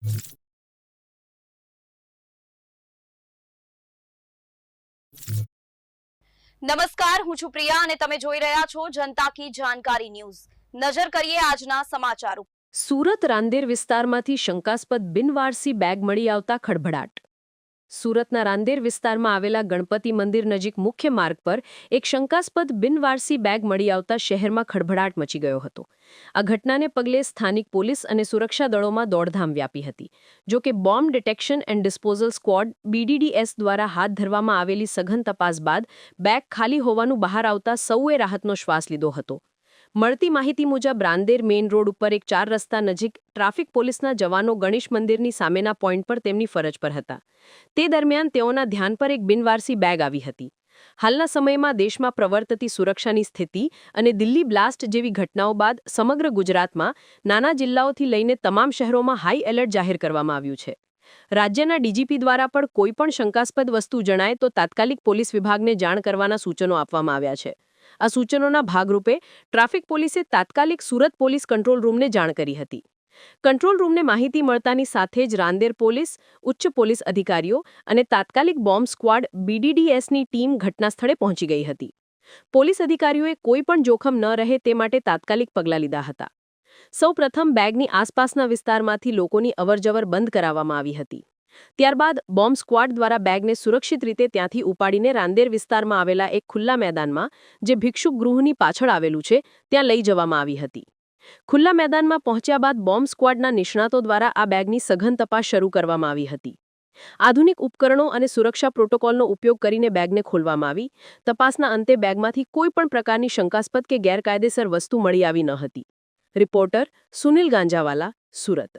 નમસ્કાર, હું છું પ્રિયા અને તમે જોઈ રહ્યા છો જનતા કી જાણકારી ન્યૂઝ। નજર કરીએ આજના સમાચારો। સુરત રાંદેર વિસ્તારમાંથી શંકાસ્પદ બિનવારસી બેગ મળી આવતા ખળભળાટ। સુરતના રાંદેર વિસ્તારમાં આવેલા ગણપતિ મંદિર નજીક મુખ્ય માર્ગ પર એક શંકાસ્પદ બિનવારસી બેગ મળી આવતા શહેરમાં ખળભળાટ મચી ગયો હતો। આ ઘટનાને પગલે સ્થાનિક પોલીસ અને સુરક્ષા દળોમાં દોડધામ વ્યાપી હતી। જો કે bomb detection and disposal squad BDDS દ્વારા હાથ ધરવામાં આવેલી સઘન તપાસ બાદ બેગ ખાલી હોવાનું બહાર આવતા સૌએ રાહતનો શ્વાસ લીધો હતો। મળતી માહિતી મુજબ રાંદેર મેઇન રોડ ઉપર એક 4 રસ્તા નજીક ટ્રાફિક પોલીસના જવાનો ગણેશ મંદિરની સામેના પોઈન્ટ પર તેમની ફરજ પર હતા। તે દરમિયાન તેઓના ધ્યાન પર એક બિનવારસી બેગ આવી હતી। હાલના સમયમાં દેશમાં પ્રવર્તતી સુરક્ષાની સ્થિતિ અને દિલ્હી બ્લાસ્ટ જેવી ઘટનાઓ બાદ સમગ્ર ગુજરાતમાં નાના જિલ્લાઓથી લઈને તમામ શહેરોમાં હાઈ એલર્ટ જાહેર કરવામાં આવ્યું છે। રાજ્યના ડીજીપી દ્વારા પણ કોઈપણ શંકાસ્પદ વસ્તુ જણાય તો તાત્કાલિક પોલીસ વિભાગને જાણ કરવાના સૂચનો આપવામાં આવ્યા છે। આ સૂચનોના ભાગરૂપે ટ્રાફિક પોલીસે તાત્કાલિક સુરત પોલીસ કંટ્રોલ રૂમને જાણ કરી હતી। કંટ્રોલ રૂમને માહિતી મળતાની સાથે જ રાંદેર પોલીસ, ઉચ્ચ પોલીસ અધિકારીઓ અને તાત્કાલિક બોમ્બ સ્ક્વોડ BDDSની ટીમ ઘટનાસ્થળે પહોંચી ગઈ હતી। પોલીસ અધિકારીઓએ કોઈપણ જોખમ ન રહે તે માટે તાત્કાલિક પગલાં લીધા હતા। સૌપ્રથમ બેગની આસપાસના વિસ્તારમાંથી લોકોની અવરજવર બંધ કરાવવામાં આવી હતી। ત્યારબાદ બોમ્બ સ્ક્વોડ દ્વારા બેગને સુરક્ષિત રીતે ત્યાંથી ઉપાડીને રાંદેર વિસ્તારમાં આવેલા એક ખુલ્લા મેદાનમાં, જે ભિક્ષુક ગૃહની પાછળ આવેલું છે, ત્યાં લઈ જવામાં આવી હતી। ખુલ્લા મેદાનમાં પહોંચ્યા બાદ બોમ્બ સ્ક્વોડના નિષ્ણાતો દ્વારા આ બેગની સઘન તપાસ શરૂ કરવામાં આવી હતી। આધુનિક ઉપકરણો અને સુરક્ષા પ્રોટોકોલનો ઉપયોગ કરીને બેગને ખોલવામાં આવી। તપાસના અંતે બેગમાંથી કોઈપણ પ્રકારની શંકાસ્પદ કે ગેરકાયદેસર વસ્તુ મળી આવી ન હતી। રિપોર્ટર સુનિલ ગાંજાવાલા, સુરત।